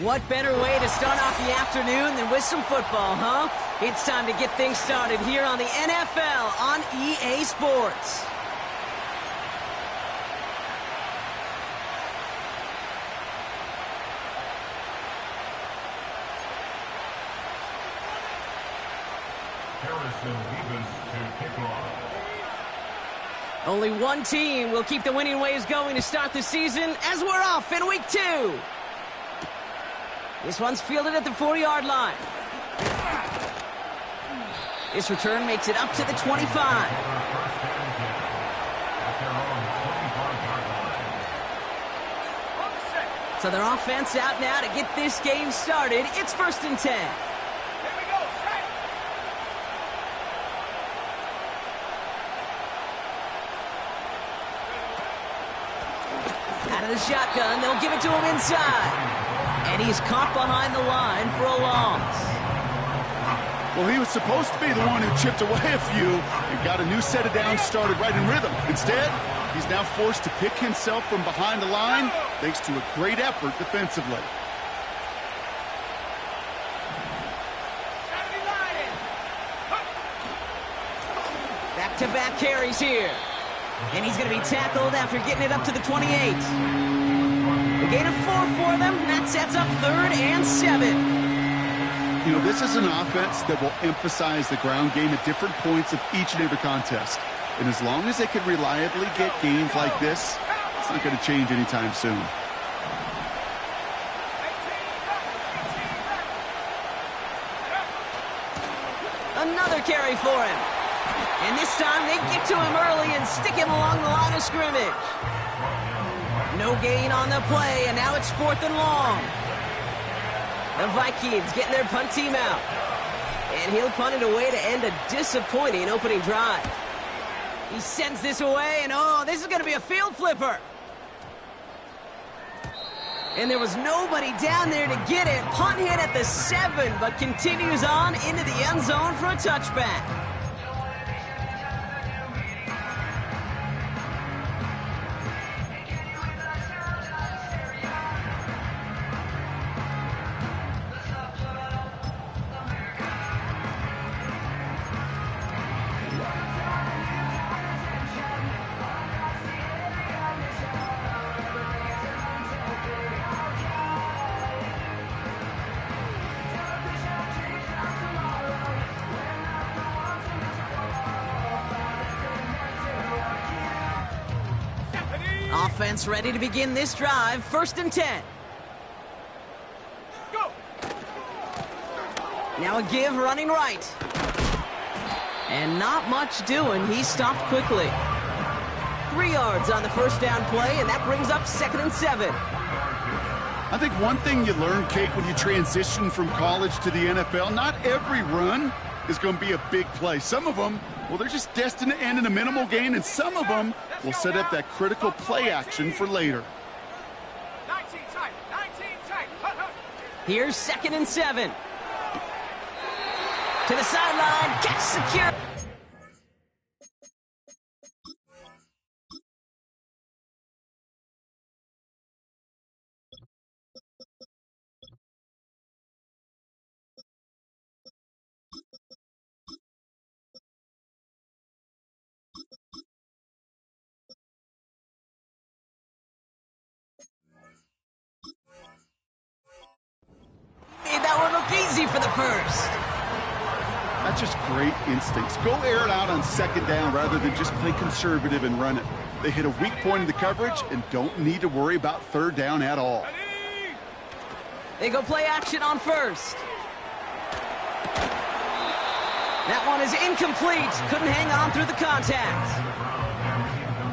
What better way to start off the afternoon than with some football, huh? It's time to get things started here on the NFL on EA Sports. Only one team will keep the winning ways going to start the season as we're off in week 2. This one's fielded at the 40-yard line. This return makes it up to the 25. So their offense out now to get this game started. It's 1st and 10. Out of the shotgun, they'll give it to him inside. And he's caught behind the line for a loss. Well, he was supposed to be the one who chipped away a few and got a new set of downs started right in rhythm. Instead, he's now forced to pick himself from behind the line thanks to a great effort defensively. Back-to-back carries here. And he's going to be tackled after getting it up to the 28. A gain of 4 for them. That sets up 3rd and 7. You know, this is an offense that will emphasize the ground game at different points of each and every contest. And as long as they can reliably get gains like this, it's not going to change anytime soon. Another carry for him. And this time they get to him early and stick him along the line of scrimmage. No gain on the play, and now it's 4th and long. The Vikings getting their punt team out. And he'll punt it away to end a disappointing opening drive. He sends this away, and oh, this is going to be a field flipper. And there was nobody down there to get it. Punt hit at the 7, but continues on into the end zone for a touchback. Offense ready to begin this drive. 1st and 10. Go. Now a give running right. And not much doing. He stopped quickly. 3 yards on the 1st down play, and that brings up 2nd and 7. I think one thing you learn, Kate, when you transition from college to the NFL, not every run is going to be a big play. Some of them, well, they're just destined to end in a minimal gain, and some of them will set up that critical play action for later. 19 tight, 19 tight. Here's 2nd and 7. To the sideline, catch secure. Made that one look easy for the 1st. That's just great instincts. Go air it out on 2nd down rather than just play conservative and run it. They hit a weak point in the coverage and don't need to worry about 3rd down at all. They go play action on 1st. That one is incomplete. Couldn't hang on through the contact.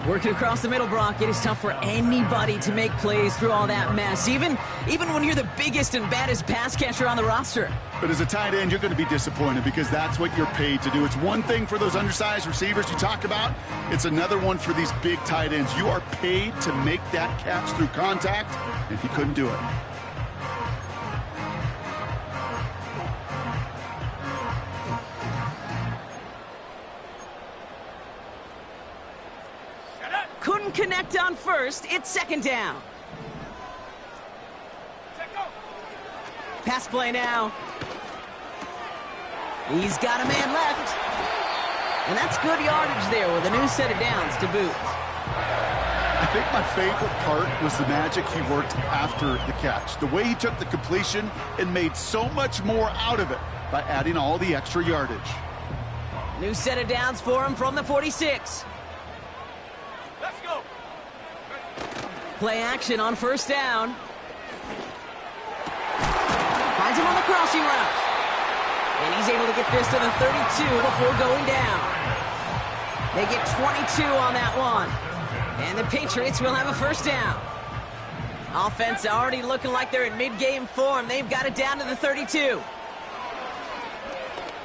Working across the middle, Brock, it is tough for anybody to make plays through all that mess, even when you're the biggest and baddest pass catcher on the roster. But as a tight end, you're going to be disappointed because that's what you're paid to do. It's one thing for those undersized receivers you talk about. It's another one for these big tight ends. You are paid to make that catch through contact, and he couldn't do it. Couldn't connect on 1st. It's 2nd down. Pass play now. He's got a man left. And that's good yardage there with a new set of downs to boot. I think my favorite part was the magic he worked after the catch. The way he took the completion and made so much more out of it by adding all the extra yardage. New set of downs for him from the 46. Let's go. Play action on first down. Finds him on the crossing route. And he's able to get this to the 32 before going down. They get 22 on that one. And the Patriots will have a first down. Offense already looking like they're in mid-game form. They've got it down to the 32.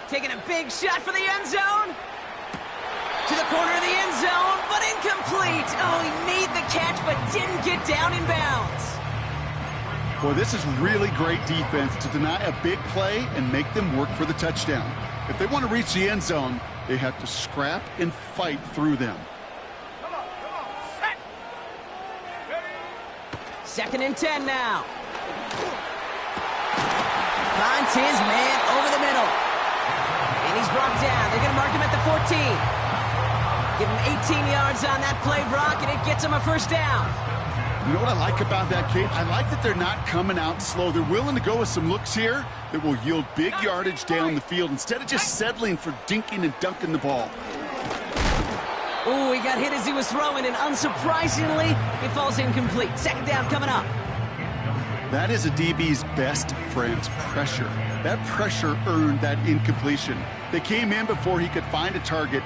Taking a big shot for the end zone. To the corner of the end zone, but incomplete. Oh, he made the catch, but didn't get down in bounds. Well, this is really great defense to deny a big play and make them work for the touchdown. If they want to reach the end zone, they have to scrap and fight through them. Come on, set. Second and 10 now. Finds his man over the middle. And he's brought down. They're going to mark him at the 14. Give him 18 yards on that play, Brock, and it gets him a first down. You know what I like about that, Kate? I like that they're not coming out slow. They're willing to go with some looks here that will yield big yardage down the field instead of just settling for dinking and dunking the ball. Oh, he got hit as he was throwing, and unsurprisingly, it falls incomplete. Second down coming up. That is a DB's best friend, pressure. That pressure earned that incompletion. They came in before he could find a target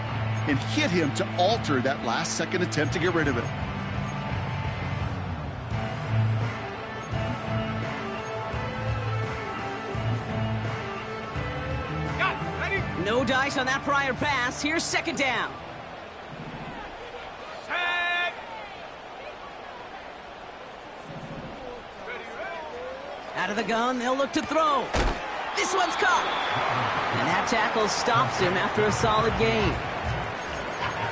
and hit him to alter that last-second attempt to get rid of it. Got it. Ready? No dice on that prior pass. Here's second down. Set. Ready, ready. Out of the gun, they'll look to throw. This one's caught. And that tackle stops him after a solid gain.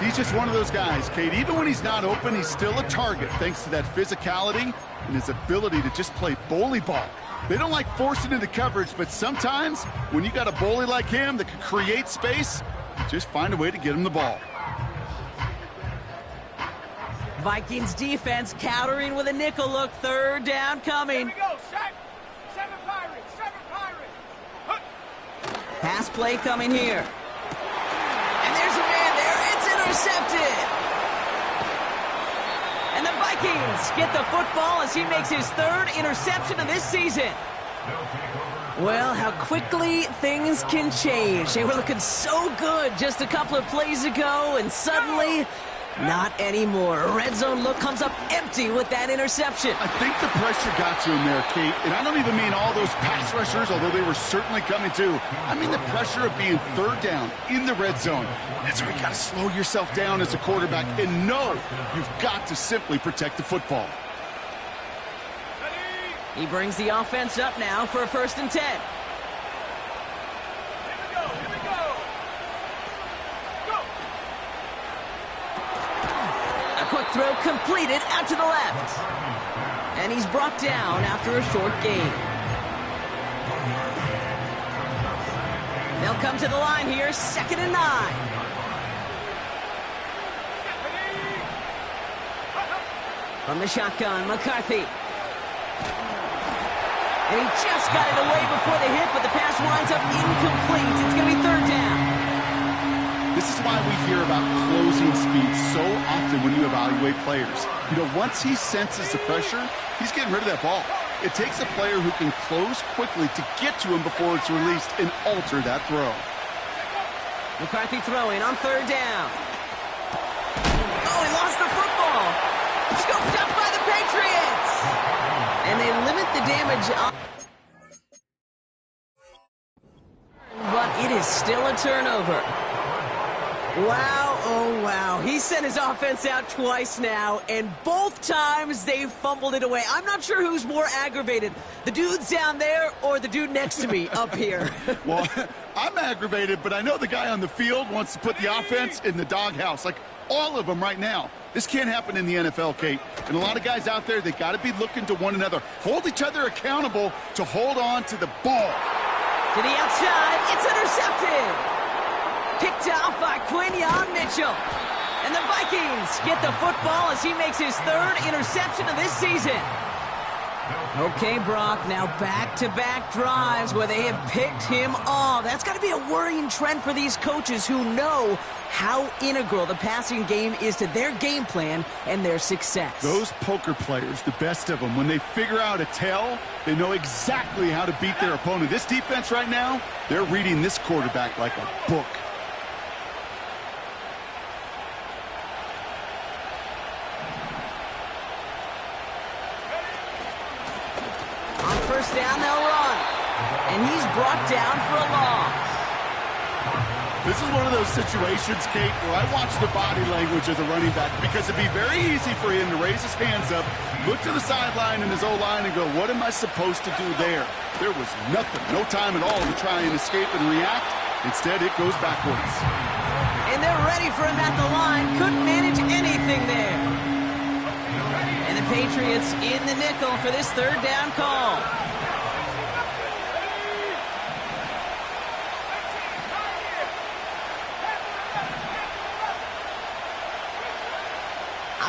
He's just one of those guys, Kate. Even when he's not open, he's still a target thanks to that physicality and his ability to just play bully ball. They don't like forcing into coverage, but sometimes when you got a bully like him that can create space, just find a way to get him the ball. Vikings defense countering with a nickel look. Third down Here coming. we go. Set. Seven Pirates. Seven Pirates. Hunt. Pass play coming here. And there's a man there. It's intercepted. And the Vikings get the football as he makes his third interception of this season. Well, how quickly things can change. They were looking so good just a couple of plays ago, and suddenly, not anymore. A red zone look comes up empty with that interception. I think the pressure got to him there, Kate. And I don't even mean all those pass rushers, although they were certainly coming too. I mean the pressure of being third down in the red zone. That's where you got to slow yourself down as a quarterback and know you've got to simply protect the football. Ready. He brings the offense up now for a first and 10. Here we go. Here we go. Go. A quick throw completed out to the left. And he's brought down after a short gain. They'll come to the line here, second and 9. From the shotgun, McCarthy. And he just got it away before the hit, but the pass winds up incomplete. It's going to be third down. This is why we hear about closing speed so often when you evaluate players. You know, once he senses the pressure, he's getting rid of that ball. It takes a player who can close quickly to get to him before it's released and alter that throw. McCarthy throwing on third down. Oh, he lost the football. Scooped up by the Patriots. And they limit the damage up. But it is still a turnover. Wow, oh wow. He sent his offense out twice now, and both times they fumbled it away. I'm not sure who's more aggravated, the dudes down there or the dude next to me up here. Well, I'm aggravated, but I know the guy on the field wants to put the offense in the doghouse. Like, All of them right now. This can't happen in the NFL, Kate. And a lot of guys out there, they got to be looking to one another. Hold each other accountable to hold on to the ball. To the outside, it's intercepted. Picked off by Quinyon Mitchell. And the Vikings get the football as he makes his third interception of this season. Okay, Brock, now back-to-back drives where they have picked him off. That's got to be a worrying trend for these coaches who know how integral the passing game is to their game plan and their success. Those poker players, the best of them, when they figure out a tell, they know exactly how to beat their opponent. This defense right now, they're reading this quarterback like a book. On first down, they'll run. And he's brought down for a loss. This is one of those situations, Kate, where I watch the body language of the running back because it'd be very easy for him to raise his hands up, look to the sideline in his O-line and go, what am I supposed to do there? There was nothing, no time at all to try and escape and react. Instead, it goes backwards. And they're ready for him at the line. Couldn't manage anything there. And the Patriots in the nickel for this third down call.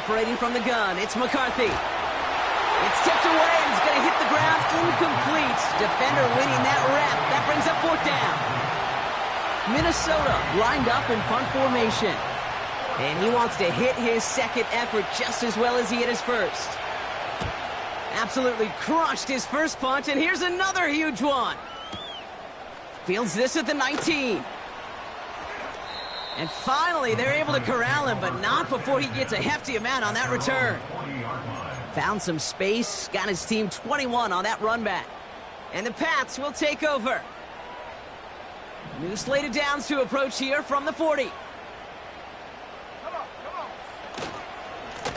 Operating from the gun, it's McCarthy. It's tipped away, and it's going to hit the ground incomplete. Defender winning that rep. That brings up fourth down. Minnesota lined up in punt formation. And he wants to hit his second effort just as well as he hit his first. Absolutely crushed his first punt, and here's another huge one. Fields this at the 19. And finally, they're able to corral him, but not before he gets a hefty amount on that return. Found some space, got his team 21 on that run back. And the Pats will take over. New slate of downs to approach here from the 40.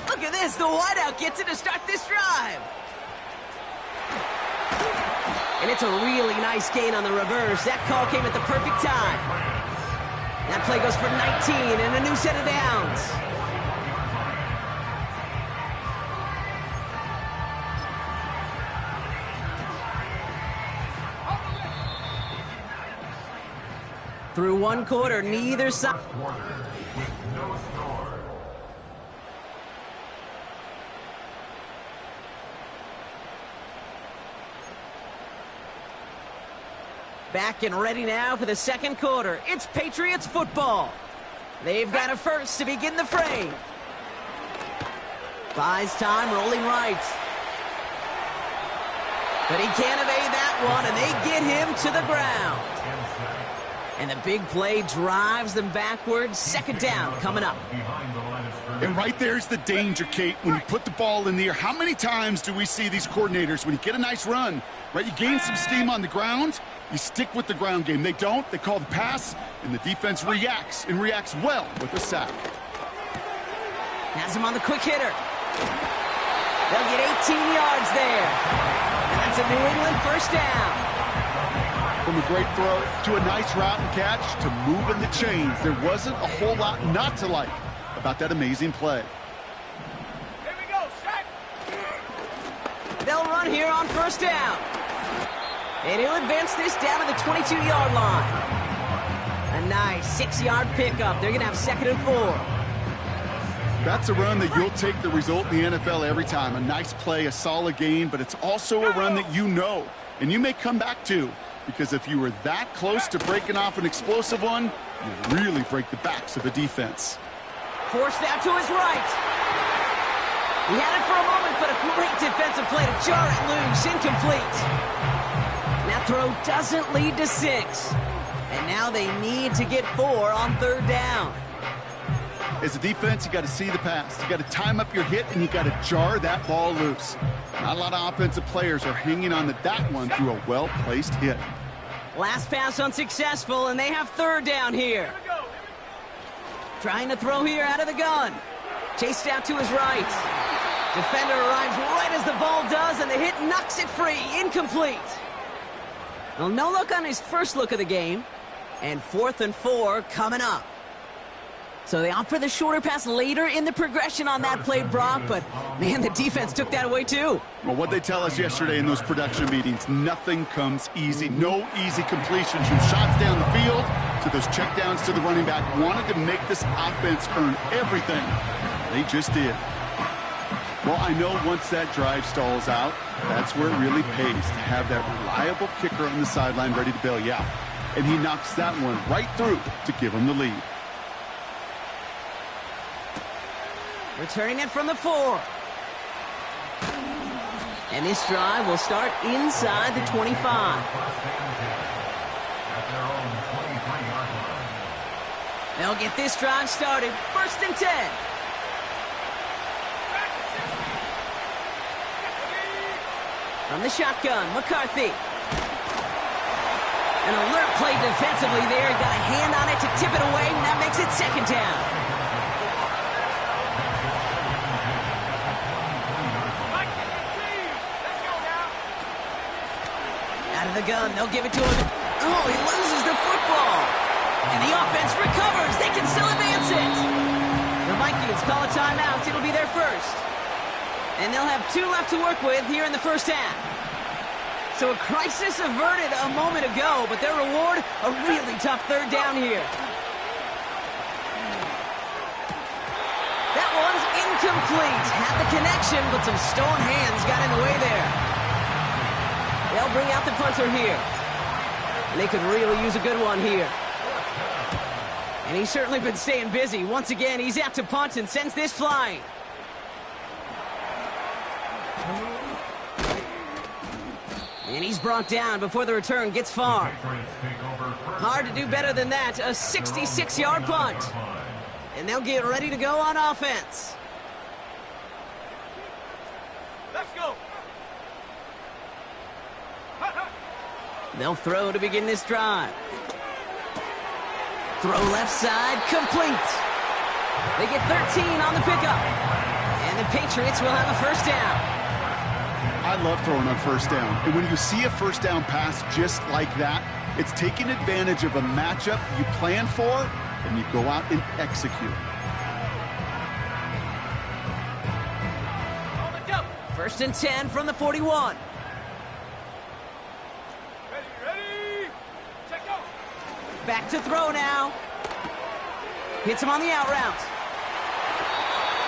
Look at this, the wideout gets it to start this drive. And it's a really nice gain on the reverse. That call came at the perfect time. That play goes for 19 and a new set of downs. Through one quarter, neither side. Back and ready now for the second quarter. It's Patriots football. They've got a first to begin the fray. Buys time, rolling right. But he can't evade that one, and they get him to the ground. And the big play drives them backwards. Second down coming up. And right there's the danger, Kate. When you put the ball in the air, how many times do we see these coordinators, when you get a nice run, right, you gain some steam on the ground, you stick with the ground game. They don't. They call the pass, and the defense reacts, and reacts well with a sack. Has him on the quick hitter. They'll get 18 yards there. And that's a New England first down. From a great throw to a nice route and catch to moving the chains, there wasn't a whole lot not to like about that amazing play. Here we go, set. They'll run here on first down. And he'll advance this down to the 22-yard line. A nice 6-yard pickup. They're going to have second and 4. That's a run that you'll take the result in the NFL every time. A nice play, a solid gain, but it's also a run that you know, and you may come back to, because if you were that close to breaking off an explosive one, you really break the backs of a defense. Forced out to his right. He had it for a moment, but a great defensive play to jar it loose. Incomplete. That throw doesn't lead to 6. And now they need to get 4 on third down. As a defense, you got to see the pass. You got to time up your hit, and you got to jar that ball loose. Not a lot of offensive players are hanging on to that one through a well-placed hit. Last pass unsuccessful, and they have third down here. Trying to throw here out of the gun. Chased out to his right. Defender arrives right as the ball does, and the hit knocks it free. Incomplete. Well, no look on his first look of the game. And 4th and 4 coming up. So they opt for the shorter pass later in the progression on that play, Brock, but, man, the defense took that away, too. Well, what they tell us yesterday in those production meetings, nothing comes easy. No easy completions from shots down the field to those checkdowns to the running back. Wanted to make this offense earn everything. They just did. Well, I know once that drive stalls out, that's where it really pays to have that reliable kicker on the sideline ready to bail you out. And he knocks that one right through to give him the lead. Returning it from the 4. And this drive will start inside the 25. They'll get this drive started. 1st and 10. From the shotgun, McCarthy. An alert play defensively there. Got a hand on it to tip it away, and that makes it 2nd down. Out of the gun, they'll give it to him. Oh, he loses the football. And the offense recovers. They can still advance it. The Vikings call a timeout. It'll be their first. And they'll have 2 left to work with here in the 1st half. So a crisis averted a moment ago, but their reward, a really tough 3rd down here. That one's incomplete. Had the connection, but some stone hands got in the way there. They'll bring out the punter here. And they could really use a good one here. And he's certainly been staying busy. Once again, he's out to punt and sends this flying. And he's brought down before the return gets far. Hard to do better than that. A 66-yard punt. And they'll get ready to go on offense. Let's go. They'll throw to begin this drive. Throw left side, complete. They get 13 on the pickup. And the Patriots will have a 1st down. I love throwing on 1st down. And when you see a 1st down pass just like that, it's taking advantage of a matchup you plan for, and you go out and execute. 1st and 10 from the 41. Ready. Check go. Back to throw now. Hits him on the out route.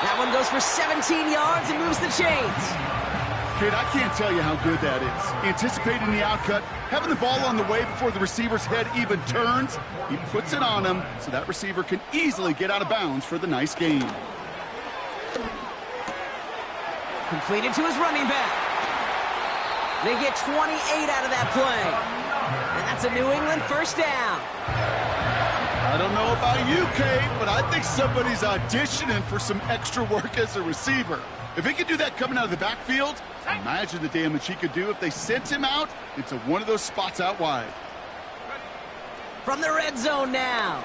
That one goes for 17 yards and moves the chains. Kid, I can't tell you how good that is. Anticipating the outcut, having the ball on the way before the receiver's head even turns. He puts it on him so that receiver can easily get out of bounds for the nice gain. Completed to his running back. They get 28 out of that play. And that's a New England 1st down. I don't know about you, Kate, but I think somebody's auditioning for some extra work as a receiver. If he could do that coming out of the backfield, imagine the damage he could do if they sent him out into one of those spots out wide. From the red zone now.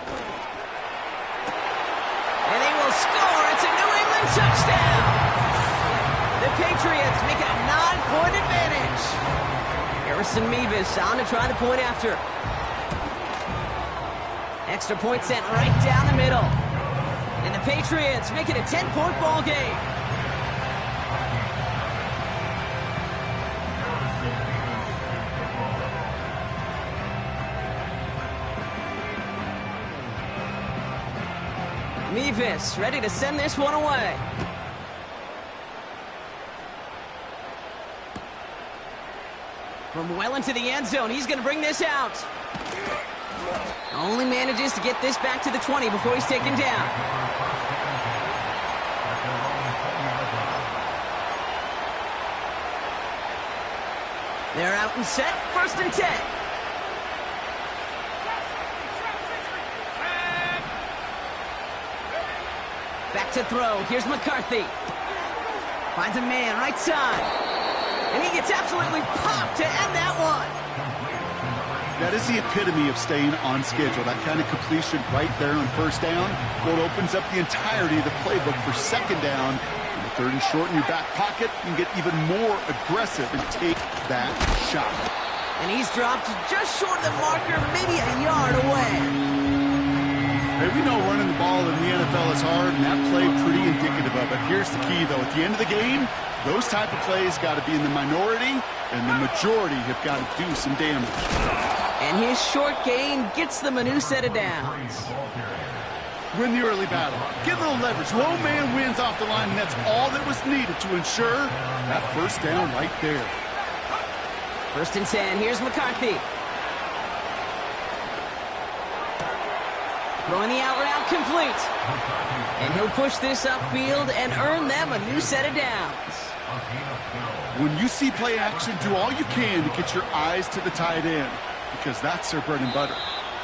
And they will score. It's a New England touchdown. The Patriots make it a 9-point advantage. Harrison Mevis on to try the point after. Extra point sent right down the middle. And the Patriots make it a 10-point ball game. Mevis ready to send this one away. From well into the end zone, he's going to bring this out. Only manages to get this back to the 20 before he's taken down. They're out and set, 1st and 10. Back to throw. Here's McCarthy. Finds a man right side. And he gets absolutely popped to end that one. That is the epitome of staying on schedule. That kind of completion right there on 1st down. Well, it opens up the entirety of the playbook for 2nd down. And the 3rd and short in your back pocket, you can get even more aggressive and take that shot. And he's dropped just short of the marker, maybe a yard away. Hey, we know running the ball in the NFL is hard, and that play pretty indicative of it. Here's the key, though. At the end of the game, those type of plays got to be in the minority, and the majority have got to do some damage. And his short gain gets them a new set of downs. Win the early battle. Get a little leverage. Low man wins off the line, and that's all that was needed to ensure that first down right there. 1st and 10. Here's McCarthy. Throwing the out route complete. And he'll push this upfield and earn them a new set of downs. When you see play action, do all you can to get your eyes to the tight end, because that's their bread and butter.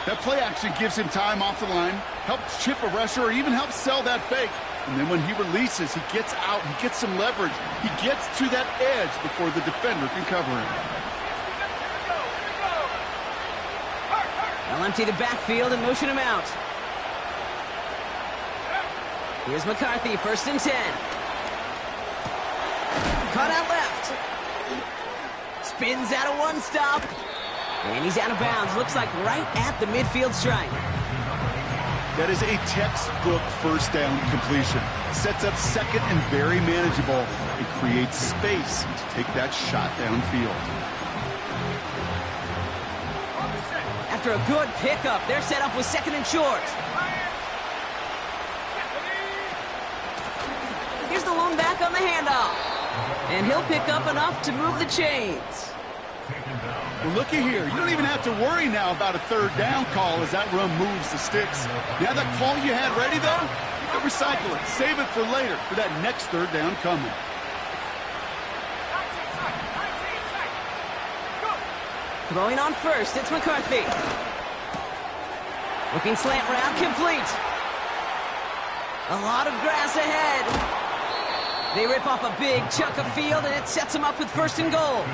That play action gives him time off the line, helps chip a rusher, or even helps sell that fake. And then when he releases, he gets out, he gets some leverage. He gets to that edge before the defender can cover him. They'll empty the backfield and motion him out. Here's McCarthy, 1st and 10. Caught out left. Spins out of one stop. And he's out of bounds. Looks like right at the midfield stripe. That is a textbook first down completion. Sets up second and very manageable. It creates space to take that shot downfield. After a good pickup, they're set up with 2nd and short. Here's the lone back on the handoff. And he'll pick up enough to move the chains. Well, looky here. You don't even have to worry now about a 3rd down call as that run moves the sticks. Now that call you had ready, though, you can recycle it. Save it for later for that next 3rd down coming. Throwing on 1st, it's McCarthy. Looking slant route complete. A lot of grass ahead. They rip off a big chunk of field, and it sets them up with 1st and goal.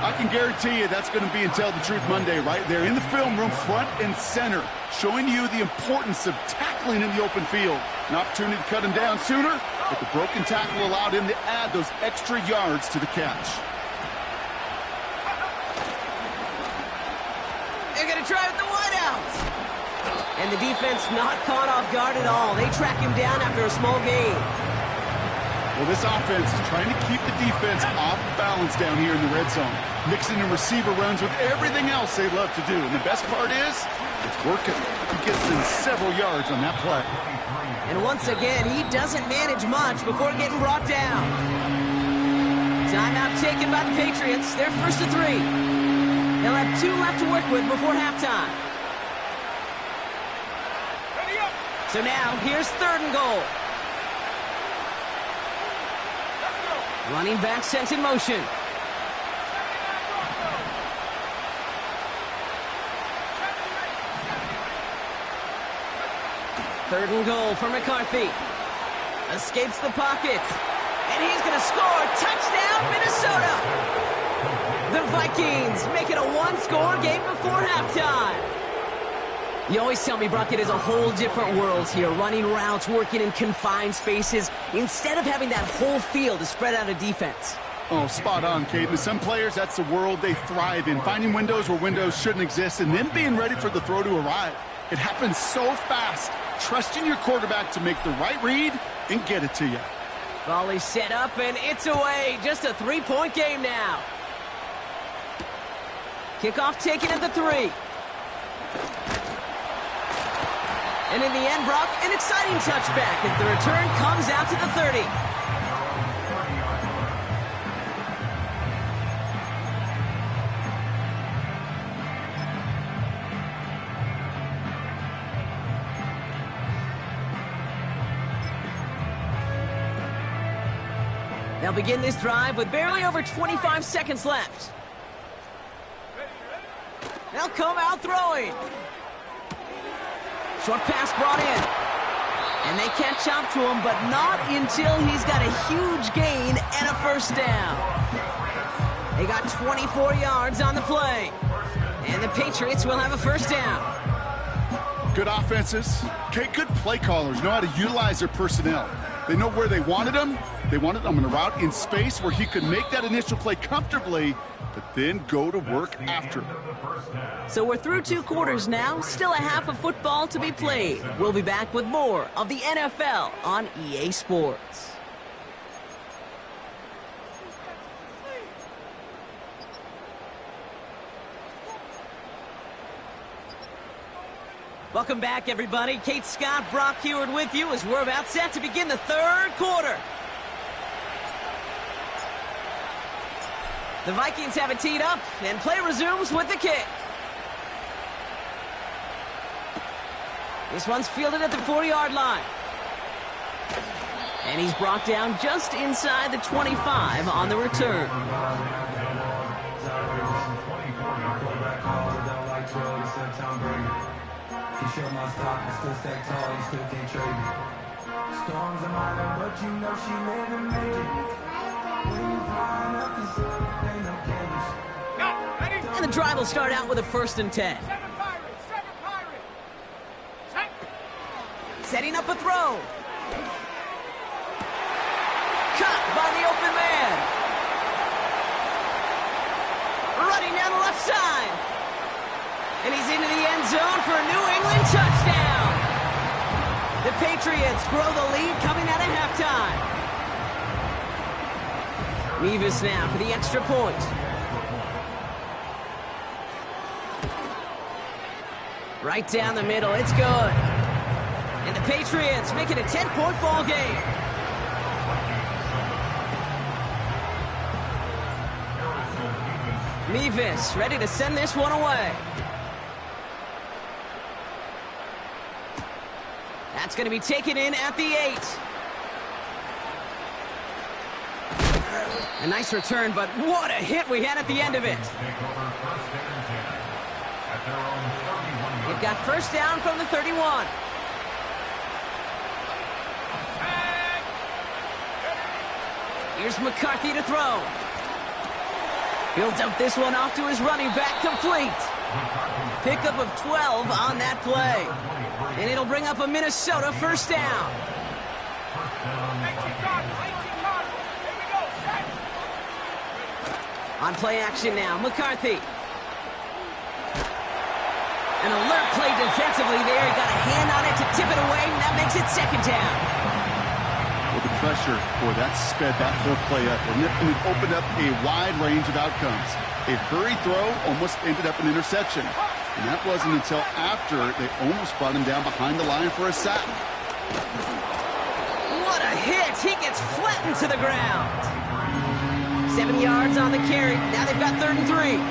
I can guarantee you that's going to be in Tell the Truth Monday right there in the film room, front and center, showing you the importance of tackling in the open field. An opportunity to cut him down sooner, but the broken tackle allowed him to add those extra yards to the catch. They're going to try with the wideout. And the defense not caught off guard at all. They track him down after a small gain. Well, this offense is trying to keep the defense off balance down here in the red zone, mixing in receiver runs with everything else they love to do. And the best part is, it's working. He gets in several yards on that play. And once again, he doesn't manage much before getting brought down. Timeout taken by the Patriots. They're 1st and 3. They'll have 2 left to work with before halftime. So now, here's 3rd and goal. Running back sent in motion. Third and goal for McCarthy. Escapes the pocket. And he's going to score. Touchdown, Minnesota! The Vikings make it a 1-score game before halftime. You always tell me, Brock, it is a whole different world here. Running routes, working in confined spaces, instead of having that whole field to spread out a defense. Oh, spot on, Kate. And some players, that's the world they thrive in. Finding windows where windows shouldn't exist and then being ready for the throw to arrive. It happens so fast. Trusting your quarterback to make the right read and get it to you. Volley set up, and it's away. Just a 3-point game now. Kickoff taken at the 3. And in the end, Brock, an exciting touchback as the return comes out to the 30. They'll begin this drive with barely over 25 seconds left. They'll come out throwing. Short pass brought in. And they catch up to him, but not until he's got a huge gain and a first down. They got 24 yards on the play. And the Patriots will have a first down. Good offenses. Okay, good play callers know how to utilize their personnel. They know where they wanted him. They wanted him on a route in space where he could make that initial play comfortably, but then go to work after. So we're through 2 quarters now, still a half of football to be played. We'll be back with more of the NFL on EA Sports. Welcome back, everybody. Kate Scott, Brock Heward with you as we're about set to begin the 3rd quarter. The Vikings have it teed up, and play resumes with the kick. This one's fielded at the 40-yard line. And he's brought down just inside the 25 on the return. Show my stock and still stack tall, you still can't trade me. Storms are minor, but you know she living major. When you flying up, ain't no cables. And the drive will start out with a 1st and 10. 7 Pirates! 7 Pirates! Set! Setting up a throw. Caught by the open man. Running down the left side. And he's into the end zone for a New England touchdown. The Patriots grow the lead coming out of halftime. Mevis now for the extra point. Right down the middle, it's good. And the Patriots make it a 10-point ball game. Mevis ready to send this one away. That's going to be taken in at the 8. A nice return, but what a hit we had at the end of it. They've got 1st down from the 31. Here's McCarthy to throw. He'll dump this one off to his running back, complete. Pickup of 12 on that play. And it'll bring up a Minnesota 1st down. 18 yards! Here we go! Set! On play action now, McCarthy. An alert play defensively there. He got a hand on it to tip it away, and that makes it 2nd down. With the pressure, boy, that sped that whole play up. And it opened up a wide range of outcomes. A hurried throw almost ended up an interception. And that wasn't until after they almost brought him down behind the line for a sack. What a hit! He gets flattened to the ground. 7 yards on the carry. Now they've got 3rd and 3.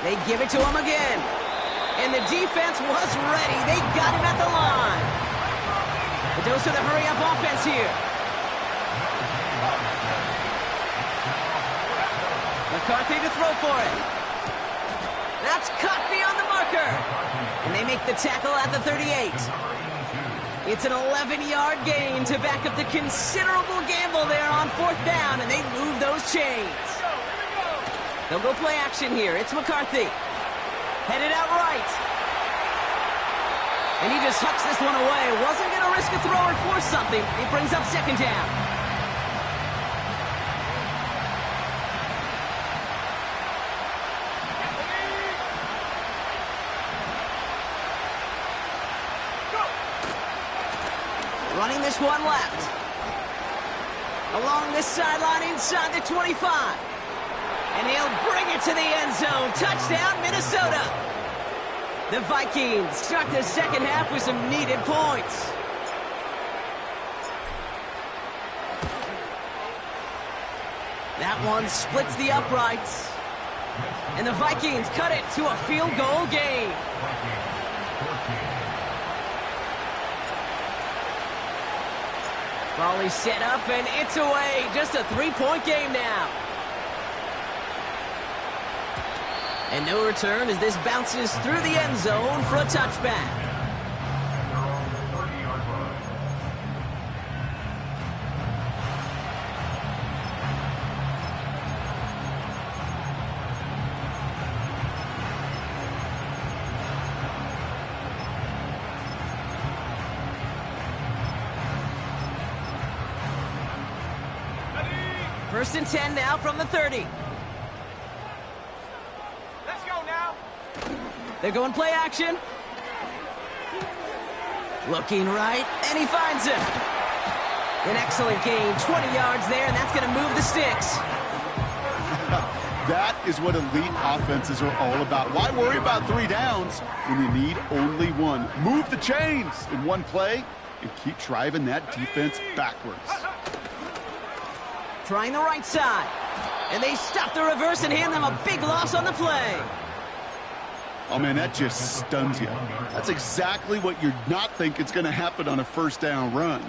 They give it to him again. And the defense was ready. They got him at the line. The dose of the hurry-up offense here. McCarthy to throw for it. That's cut beyond the marker. And they make the tackle at the 38. It's an 11-yard gain to back up the considerable gamble there on 4th down, and they move those chains. They'll go play action here. It's McCarthy. Headed out right. And he just hucks this one away. Wasn't going to risk a throw or force something. He brings up 2nd down. Running this one left. Along this sideline inside the 25. And he'll bring it to the end zone. Touchdown, Minnesota. The Vikings start the 2nd half with some needed points. That one splits the uprights. And the Vikings cut it to a field goal game. Ball set up, and it's away. Just a 3-point game now. And no return as this bounces through the end zone for a touchback. First and 10 now from the 30. Let's go now. They're going play action. Looking right, and he finds him. An excellent gain, 20 yards there, and that's going to move the sticks. That is what elite offenses are all about. Why worry about 3 downs when you need only 1? Move the chains in one play and keep driving that defense backwards. Trying the right side. And they stop the reverse and hand them a big loss on the play. Oh, man, that just stuns you. That's exactly what you're not thinking is going to happen on a first down run.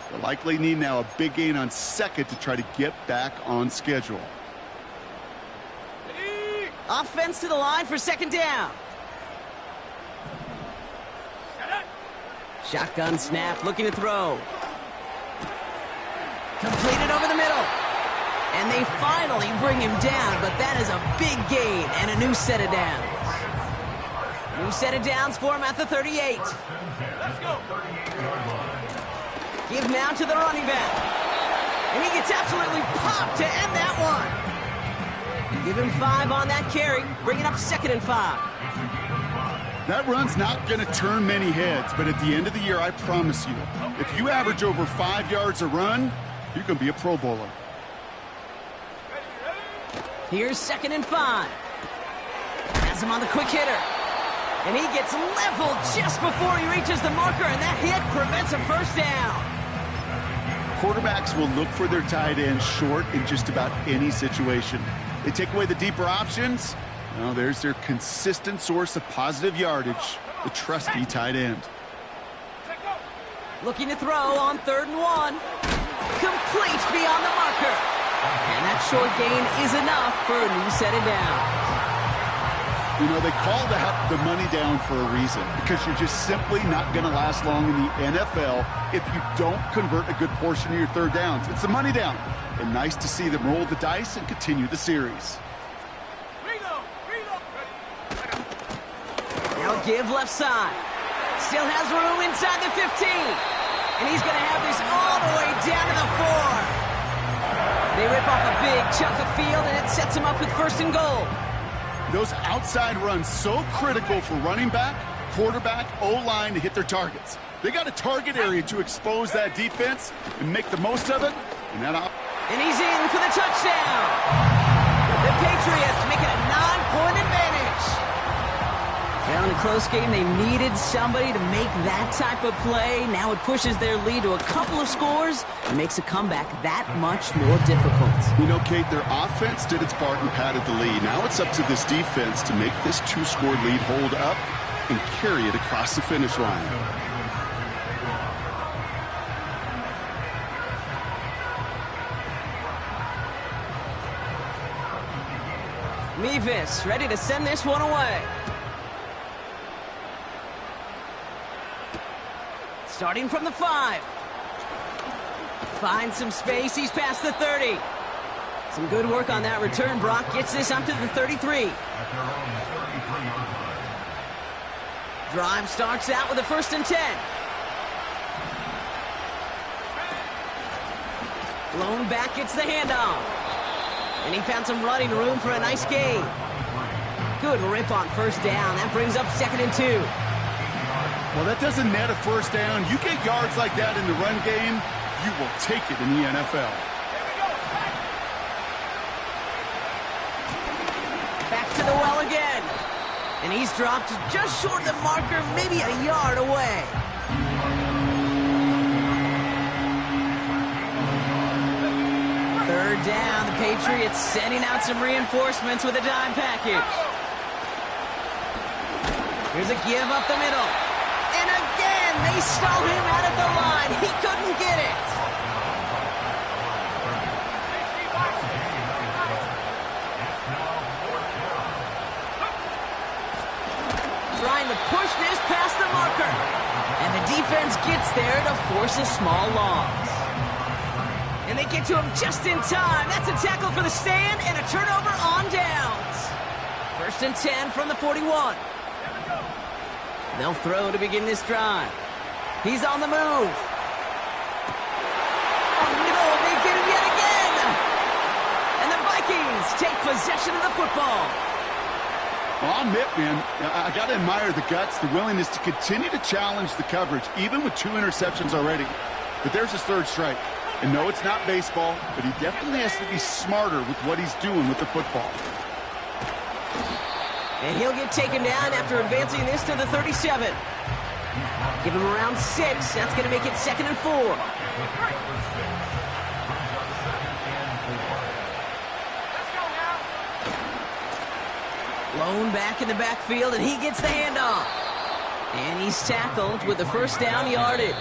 They'll likely need now a big gain on second to try to get back on schedule. Offense to the line for second down. Shotgun snap, looking to throw. Completed over the middle. And they finally bring him down, but that is a big gain and a new set of downs. New set of downs for him at the 38. Let's go. Give now to the running back. And he gets absolutely popped to end that one. Give him 5 on that carry, bring it up second and 5. That run's not going to turn many heads, but at the end of the year, I promise you, if you average over 5 yards a run, you're going to be a Pro Bowler. Here's second and 5. Has him on the quick hitter. And he gets leveled just before he reaches the marker, and that hit prevents a first down. Quarterbacks will look for their tight end short in just about any situation. They take away the deeper options. Well, there's their consistent source of positive yardage, the trusty tight end. Looking to throw on 3rd and 1. Complete beyond the marker. And that short gain is enough for a new set of downs. You know, they call that the money down for a reason, because you're just simply not going to last long in the NFL if you don't convert a good portion of your 3rd downs. It's the money down. And nice to see them roll the dice and continue the series. Now give left side. Still has room inside the 15. And he's going to have this all the way down to the 4. They rip off a big chunk of field, and it sets him up with 1st and goal. Those outside runs so critical for running back, quarterback, O-line to hit their targets. They got a target area to expose that defense and make the most of it. And he's in for the touchdown. The Patriots make it a 9-point advantage. Now in a close game, they needed somebody to make that type of play. Now it pushes their lead to a couple of scores and makes a comeback that much more difficult. You know, Kate, their offense did its part and padded the lead. Now it's up to this defense to make this 2-score lead hold up and carry it across the finish line. Mevis ready to send this one away. Starting from the 5. Finds some space. He's past the 30. Some good work on that return. Brock gets this up to the 33. Drive starts out with a 1st and 10. Lone back gets the handoff. And he found some running room for a nice gain. Good rip on 1st down. That brings up 2nd and 2. Well, that doesn't net a 1st down. You get yards like that in the run game, you will take it in the NFL. Back to the well again. And he's dropped just short of the marker, maybe a yard away. Third down, the Patriots sending out some reinforcements with a dime package. Here's a give up the middle. And again, they stole him out at the line. He couldn't get it. Trying to push this past the marker. And the defense gets there to force a small loss. And they get to him just in time. That's a tackle for the stand and a turnover on downs. 1st and 10 from the 41. They'll throw to begin this drive. He's on the move. Oh, no, they get him yet again. Vikings take possession of the football. Well, I'll admit, man, I got to admire the guts, the willingness to continue to challenge the coverage, even with 2 interceptions already. But there's his 3rd strike. And no, it's not baseball, but he definitely has to be smarter with what he's doing with the football. And he'll get taken down after advancing this to the 37. Give him around 6. That's going to make it 2nd and 4. Blown back in the backfield, and he gets the handoff. And he's tackled with the 1st down yardage.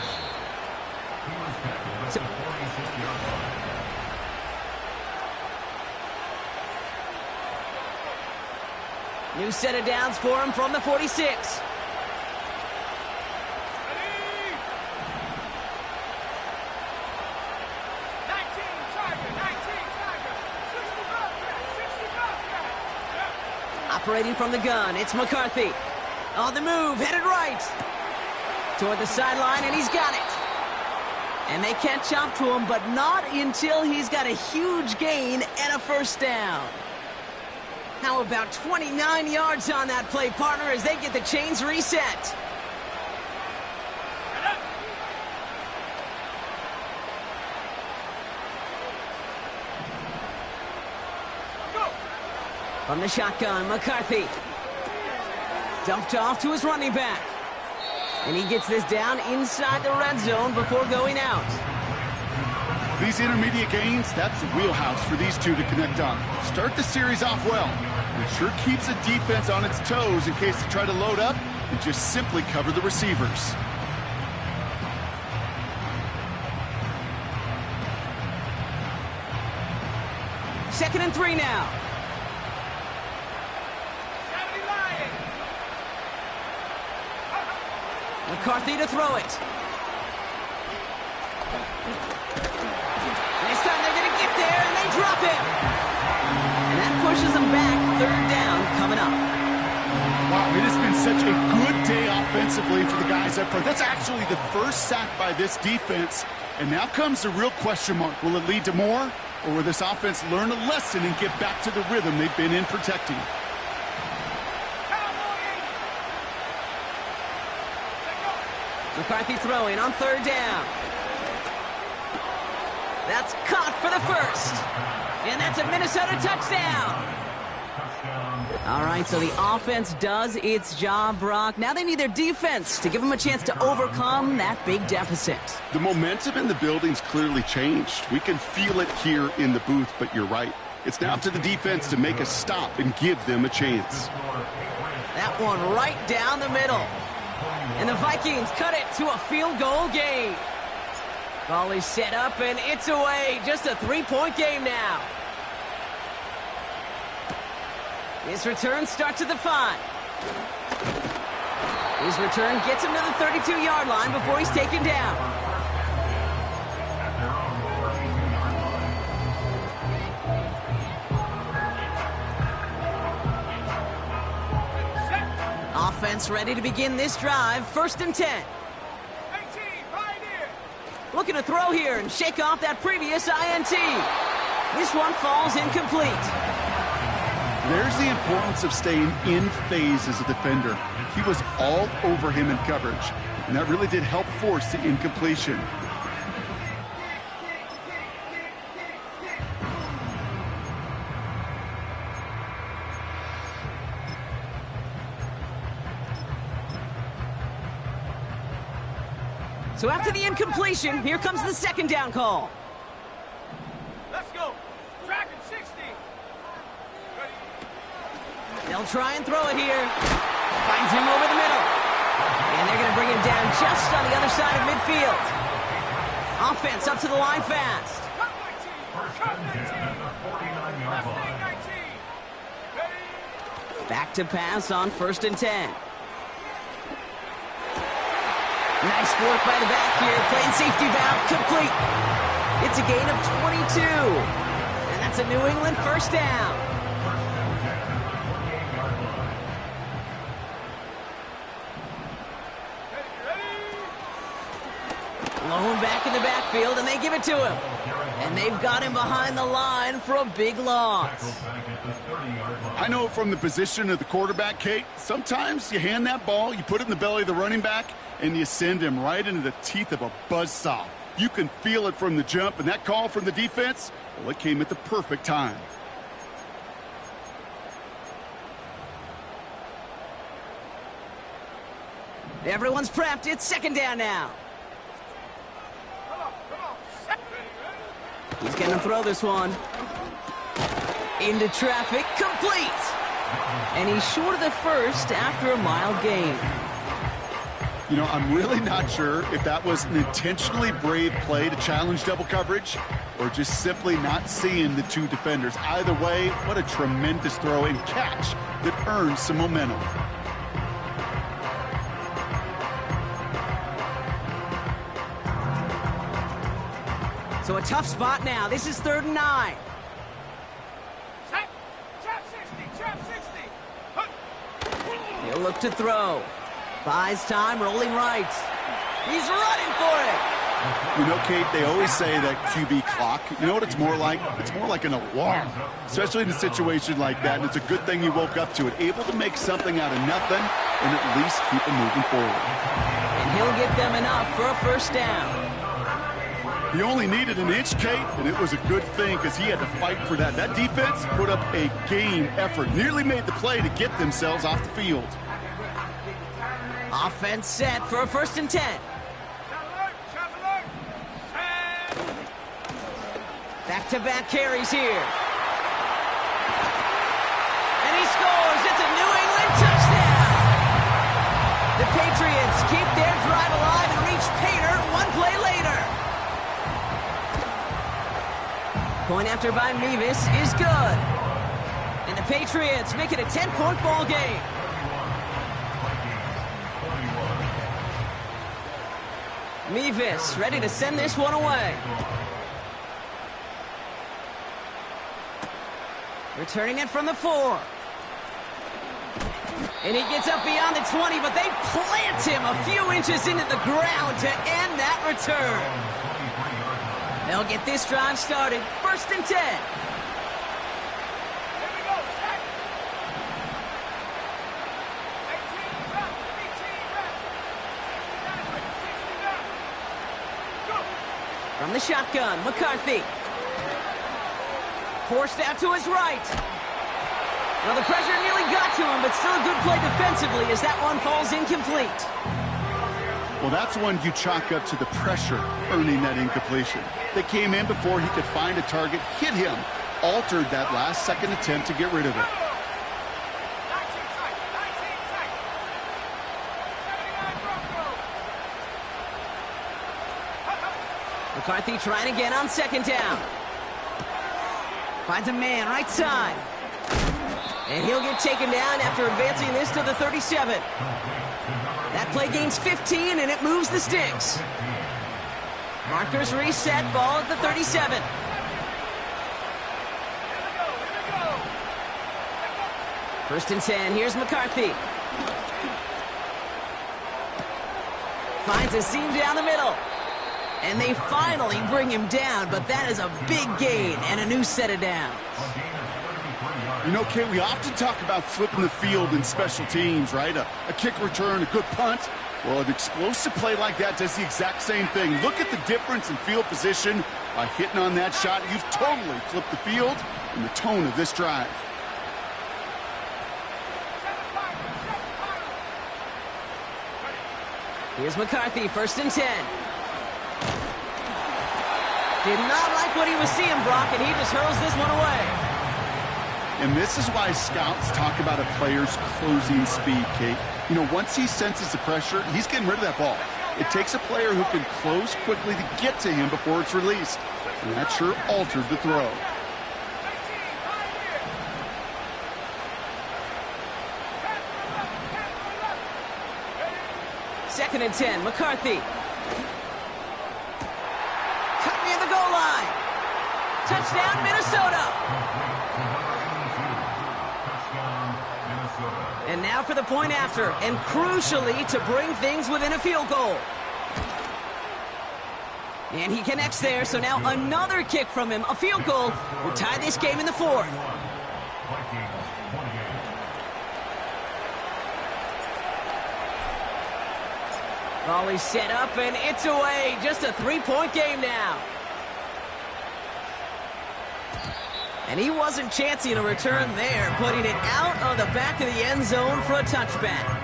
New set of downs for him from the 46. Operating from the gun, it's McCarthy. On the move, headed right. Toward the sideline, and he's got it. And they catch up to him, but not until he's got a huge gain and a 1st down. How about 29 yards on that play, partner, as they get the chains reset. From the shotgun, McCarthy. Dumped off to his running back. And he gets this down inside the red zone before going out. These intermediate gains, that's the wheelhouse for these two to connect on. Start the series off well. It sure keeps the defense on its toes in case they try to load up and just simply cover the receivers. Second and 3 now. McCarthy to throw it. And this time they're going to get there, and they drop him. And that pushes them back. 3rd down coming up. Wow, it has been such a good day offensively for the guys up front. That's actually the 1st sack by this defense. And now comes the real question mark. Will it lead to more? Or will this offense learn a lesson and get back to the rhythm they've been in protecting? McCarthy throwing on 3rd down. That's caught for the 1st. And that's a Minnesota touchdown. All right, so the offense does its job, Brock. Now they need their defense to give them a chance to overcome that big deficit. The momentum in the building's clearly changed. We can feel it here in the booth, but you're right. It's now up to the defense to make a stop and give them a chance. That one right down the middle. And the Vikings cut it to a field goal game. Ball is set up, and it's away. Just a 3-point game now. His return starts at the 5. His return gets him to the 32-yard line before he's taken down. Offense ready to begin this drive. 1st and 10. Looking to throw here and shake off that previous INT. This one falls incomplete. There's the importance of staying in phase as a defender. He was all over him in coverage, and that really did help force the incompletion. So after the incompletion, here comes the 2nd down call. Let's go. Dragon 60. They'll try and throw it here. Finds him over the middle. And they're going to bring him down just on the other side of midfield. Offense up to the line fast. Back to pass on 1st and 10. Nice work by the back here. Playing safety valve complete. It's a gain of 22. And that's a New England 1st down. Blown back Back in the backfield, and they give it to him. And they've got him behind the line for a big loss. I know from the position of the quarterback, Kate, sometimes you hand that ball, you put it in the belly of the running back, and you send him right into the teeth of a buzzsaw. You can feel it from the jump, and that call from the defense, well, it came at the perfect time. Everyone's prepped. It's second down now. He's going to throw this one. Into traffic, complete. And he's short of the first after a mile gain. You know, I'm really not sure if that was an intentionally brave play to challenge double coverage or just simply not seeing the two defenders. Either way, what a tremendous throw and catch that earns some momentum. So a tough spot now. This is 3rd and 9. Trap 60. He'll look to throw. Buys time, rolling right. He's running for it. You know, Kate, they always say that QB clock, you know what it's more like? It's more like an alarm, especially in a situation like that. And it's a good thing he woke up to it, able to make something out of nothing and at least keep him moving forward. And he'll get them enough for a first down. He only needed an inch, Kate, and it was a good thing because he had to fight for that. That defense put up a game effort, nearly made the play to get themselves off the field. Offense set for a 1st and 10. Back-to-back carries here. And he scores. It's a New England touchdown. The Patriots keep their drive alive and reach pay dirt one play later. Point after by Mevis is good. And the Patriots make it a 10-point ball game. Mevis ready to send this one away. Returning it from the 4. And he gets up beyond the 20, but they plant him a few inches into the ground to end that return. They'll get this drive started. 1st and 10. From the shotgun, McCarthy. Forced out to his right. Well, the pressure nearly got to him, but still a good play defensively as that one falls incomplete. Well, that's one you chalk up to the pressure earning that incompletion. They came in before he could find a target, hit him, altered that last-second attempt to get rid of it. McCarthy trying again on 2nd down. Finds a man right side. And he'll get taken down after advancing this to the 37. That play gains 15, and it moves the sticks. Markers reset, ball at the 37. First and 10, here's McCarthy. Finds a seam down the middle. And they finally bring him down, but that is a big gain and a new set of downs. You know, Kate, we often talk about flipping the field in special teams, right? A kick return, a good punt. Well, an explosive play like that does the exact same thing. Look at the difference in field position. By hitting on that shot, you've totally flipped the field and the tone of this drive. Here's McCarthy, 1st and 10. Did not like what he was seeing, Brock, and he just hurls this one away. And this is why scouts talk about a player's closing speed, Kate. You know, once he senses the pressure, he's getting rid of that ball. It takes a player who can close quickly to get to him before it's released. And that sure altered the throw. Second and 10, McCarthy. Cut near the goal line. Touchdown, Minnesota. And now for the point after, and crucially to bring things within a field goal. And he connects there, so now another kick from him. A field goal will tie this game in the fourth. Volley set up, and it's away. Just a three-point game now. And he wasn't chancing a return there, putting it out of the back of the end zone for a touchback.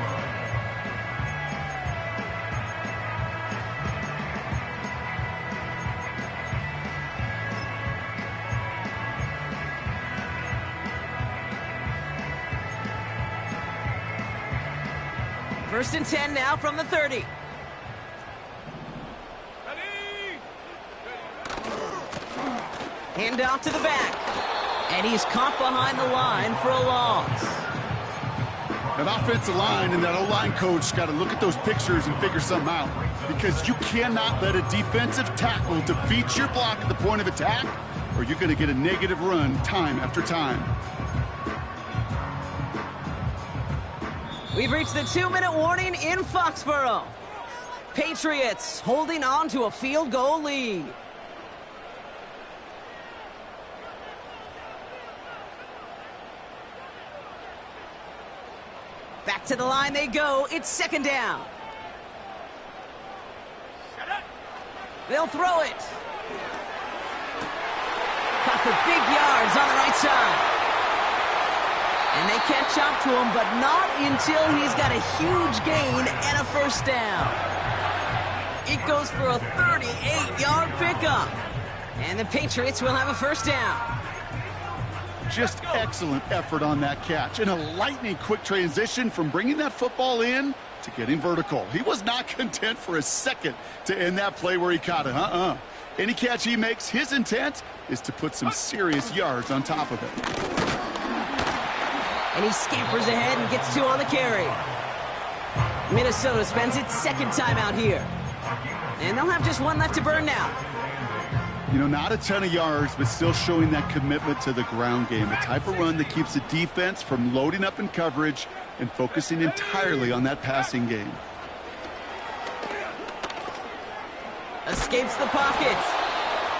First and 10 now from the 30. Hand off to the back. And he's caught behind the line for a loss. That offensive line and that O-line coach got to look at those pictures and figure something out. Because you cannot let a defensive tackle defeat your block at the point of attack, or you're going to get a negative run time after time. We've reached the 2-minute warning in Foxborough. Patriots holding on to a field goal lead. Back to the line they go. It's second down. They'll throw it. Caught for big yards on the right side. And they catch up to him, but not until he's got a huge gain and a first down. It goes for a 38-yard pickup. And the Patriots will have a first down. Just excellent effort on that catch. And a lightning-quick transition from bringing that football in to getting vertical. He was not content for a second to end that play where he caught it. Any catch he makes, his intent is to put some serious yards on top of it. And he scampers ahead and gets two on the carry. Minnesota spends its second time out here. And they'll have just one left to burn now. You know, not a ton of yards, but still showing that commitment to the ground game. The type of run that keeps the defense from loading up in coverage and focusing entirely on that passing game. Escapes the pocket.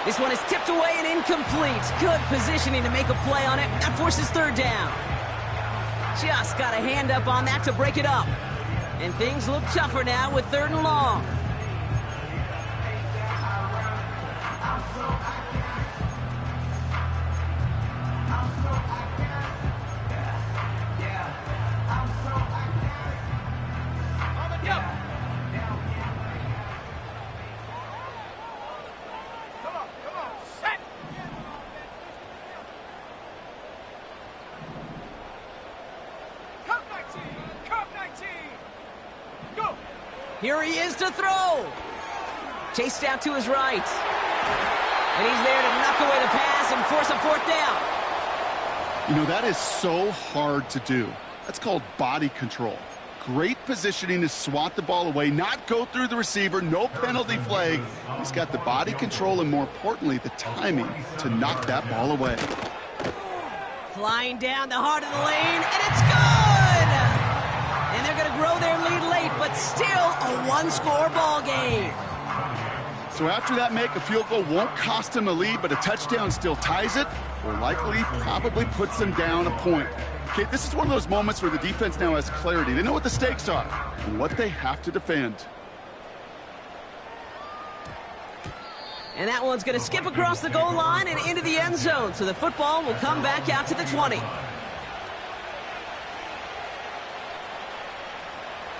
This one is tipped away and incomplete. Good positioning to make a play on it. That forces third down. Just got a hand up on that to break it up. And things look tougher now with third and long. Here he is to throw. Chased out to his right. And he's there to knock away the pass and force a fourth down. You know, that is so hard to do. That's called body control. Great positioning to swat the ball away, not go through the receiver, no penalty flag. He's got the body control and, more importantly, the timing to knock that ball away. Flying down the heart of the lane, and it's good! And they're going to grow their lead late, but still a one-score ball game. So after that make, a field goal won't cost them a lead, but a touchdown still ties it, or likely probably puts them down a point. Okay, this is one of those moments where the defense now has clarity. They know what the stakes are and what they have to defend. And that one's going to skip across the goal line and into the end zone, so the football will come back out to the 20.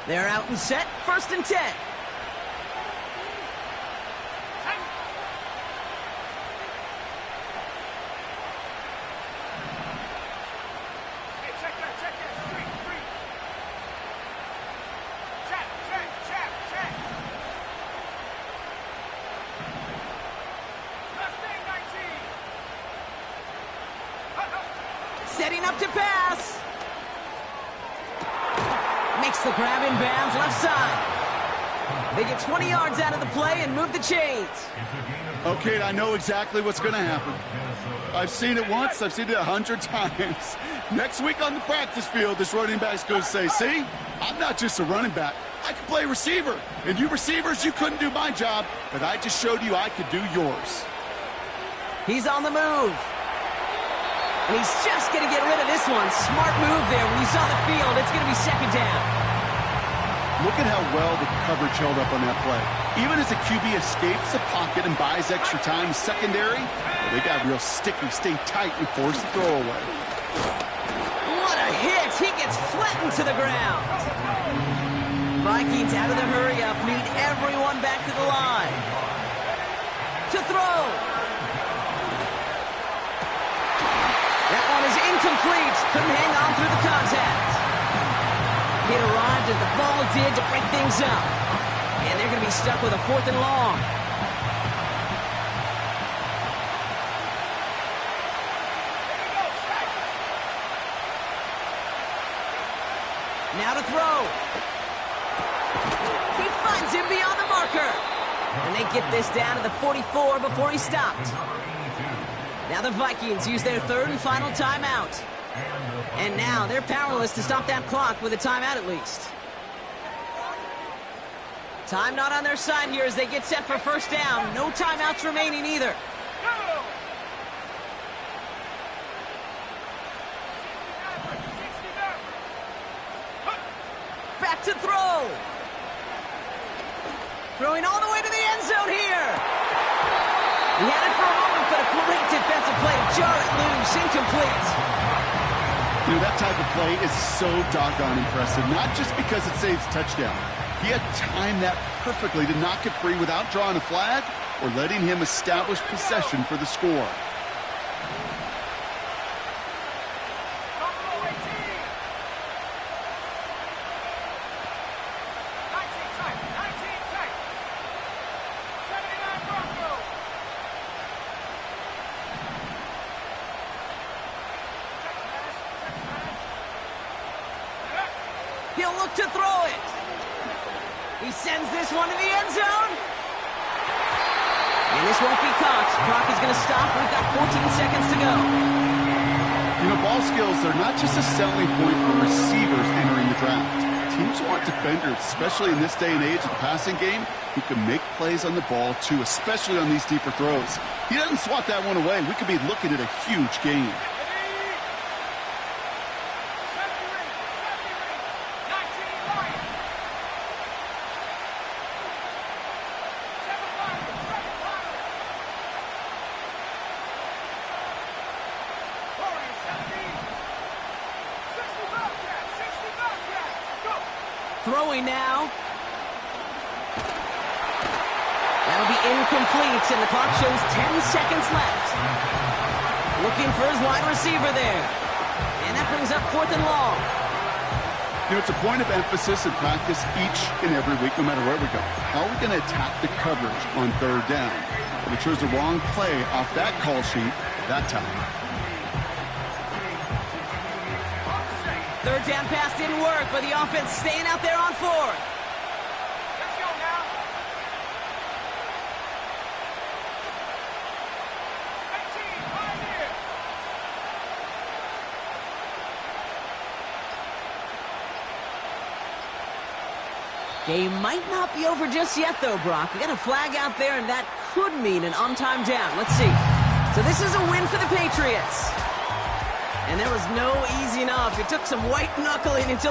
They're out and set, first and 10. Setting up to pass. Makes the grab in bounds left side. They get 20 yards out of the play and move the chains. Okay, I know exactly what's going to happen. I've seen it once. I've seen it 100 times. Next week on the practice field, this running back's going to say, see, I'm not just a running back. I can play receiver. And you receivers, you couldn't do my job, but I just showed you I could do yours. He's on the move. And he's just going to get rid of this one. Smart move there. When you saw the field, it's going to be second down. Look at how well the coverage held up on that play. Even as the QB escapes the pocket and buys extra time secondary, they got real sticky, stay tight, and force the throwaway. What a hit! He gets flattened to the ground. Vikings out of the hurry-up need everyone back to the line. To throw. That one is incomplete. Couldn't hang on through the contact. It arrived as the ball did to break things up. And they're going to be stuck with a 4th and long. Now to throw. He finds him beyond the marker. And they get this down to the 44 before he stopped. Now the Vikings use their 3rd and final timeout. And now they're powerless to stop that clock with a timeout at least. Time not on their side here as they get set for first down. No timeouts remaining either. Back to throw. Throwing all the way to the end zone here. He had it for a moment, but a great defensive play to jar it loose. Incomplete. You know, that type of play is so doggone impressive, not just because it saves a touchdown. He had timed that perfectly to knock it free without drawing a flag or letting him establish possession for the score. He'll look to throw it. He sends this one to the end zone. And this won't be caught. Clock is going to stop. We've got 14 seconds to go. You know, ball skills are not just a selling point for receivers entering the draft. Teams want defenders, especially in this day and age of the passing game, who can make plays on the ball too, especially on these deeper throws. He doesn't swat that one away. We could be looking at a huge game. Throwing now. That'll be incomplete, and the clock shows 10 seconds left. Looking for his wide receiver there. And that brings up 4th and long. You know, it's a point of emphasis in practice each and every week, no matter where we go. How are we going to attack the coverage on 3rd down? We chose the wrong play off that call sheet that time. 3rd down pass didn't work, but the offense staying out there on 4th. Let's go now. 18, right here. Game might not be over just yet, though, Brock. We got a flag out there, and that could mean an on-time down. Let's see. So this is a win for the Patriots. And there was no easing up. It took some white knuckling until the